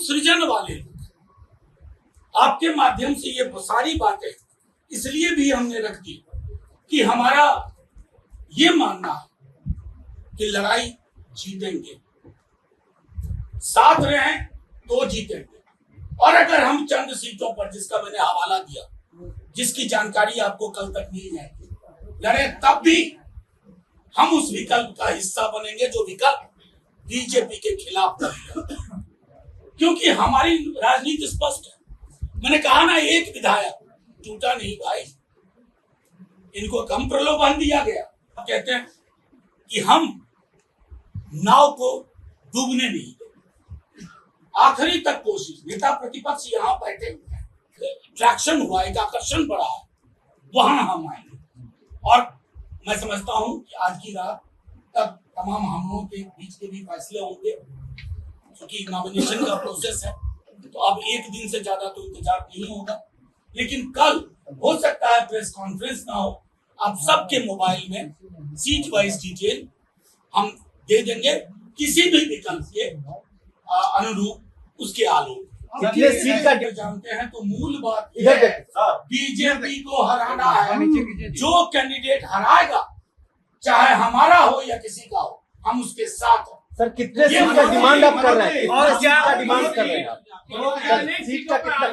सृजन वाले लोग, आपके माध्यम से ये सारी बातें इसलिए भी हमने रख दी कि हमारा ये मानना है कि लड़ाई जीतेंगे, साथ रहें तो जीतेंगे। और अगर हम चंद सीटों पर, जिसका मैंने हवाला दिया, जिसकी जानकारी आपको कल तक नहीं है, लड़े, तब भी हम उस विकल्प का हिस्सा बनेंगे जो विकल्प बीजेपी के खिलाफ लड़ेगा, क्योंकि हमारी राजनीति स्पष्ट है। मैंने कहा ना, एक विधायक टूटा नहीं भाई, इनको कम प्रलोभन दिया गया। कहते हैं कि हम नाव को डूबने नहीं देंगे, आखिरी तक कोशिश। नेता प्रतिपक्ष यहाँ बैठे हुए हैं, ट्रैक्शन हुआ, एक आकर्षण बढ़ा है, वहां हम आएंगे। और मैं समझता हूं कि आज की रात तक तमाम हम लोगों के बीच के भी फैसले होंगे, क्योंकि नॉमिनेशन का प्रोसेस है, तो अब एक दिन से ज्यादा तो इंतजार नहीं होगा। लेकिन कल हो सकता है प्रेस कॉन्फ्रेंस ना हो, आप सबके मोबाइल में सीट वाइज डिटेल हम दे देंगे, किसी भी विकल्प के अनुरूप, उसके आलोक। सीट का जानते हैं तो मूल बात बीजेपी को हराना है। जो कैंडिडेट हराएगा, चाहे हमारा हो या किसी का हो, हम उसके साथ हो। सर, कितने सीट का डिमांड आप कर रहे हैं? और क्या डिमांड कर रहे हैं आप? सीट का कितना?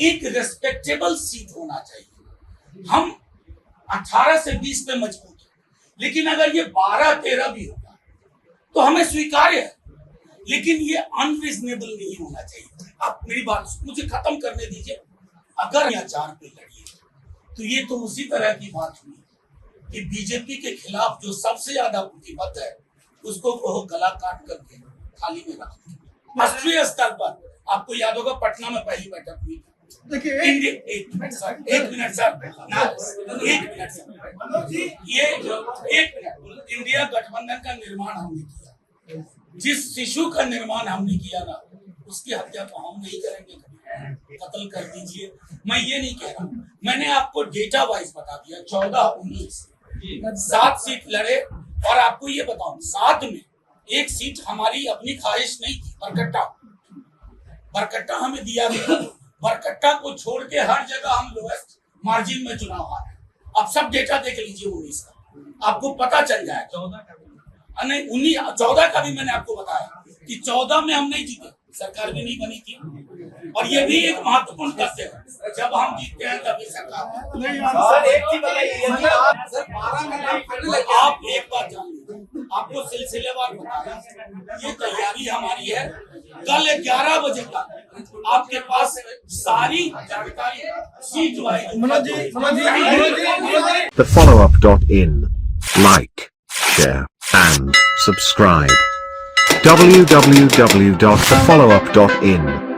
एक रेस्पेक्टेबल सीट होना चाहिए। हम 18 से 20 पे मजबूत हैं, लेकिन अगर ये 12-13 भी होगा तो हमें स्वीकार्य है, लेकिन ये अनरीजनेबल नहीं होना चाहिए। आप मेरी बात मुझे खत्म करने दीजिए। अगर यहाँ 4 पे लड़िए तो ये तो उसी तरह की बात हुई कि बीजेपी के खिलाफ जो सबसे ज्यादा प्रतिबद्ध है, उसको वो गला काट करके थाली में रख दिया। राष्ट्रीय स्तर पर आपको याद होगा, पटना में पहली बैठक हुई। देखिए, एक मिनट सर, इंडिया गठबंधन का निर्माण हमने किया। जिस शिशु का निर्माण हमने किया ना, उसकी हत्या तो हम नहीं करेंगे, कत्ल कर दीजिए। मैं ये नहीं कह रहा, मैंने आपको डेटा वाइज बता दिया। 14-19 7 सीट लड़े, और आपको ये बताऊं, 7 में एक सीट हमारी अपनी ख्वाहिश नहीं थी, बरकट्टा हमें दिया गया। बरकट्टा को छोड़ के हर जगह हम लोएस्ट मार्जिन में चुनाव हारे। अब सब डेटा देख लीजिए 19 का, आपको पता चल जाएगा। 14 का भी मैंने आपको बताया कि 14 में हम नहीं जीते, सरकार भी नहीं बनी थी। और ये भी एक महत्वपूर्ण तथ्य है, जब हम जीतते हैं तभी सरकार। आप एक बात जान लीजिए, आपको सिलसिलेवार बताया, ये तैयारी हमारी है। कल 11 बजे तक आपके पास सारी जानकारी seat wise. TheFollowUp.in. Like, share and subscribe. www.thefollowup.in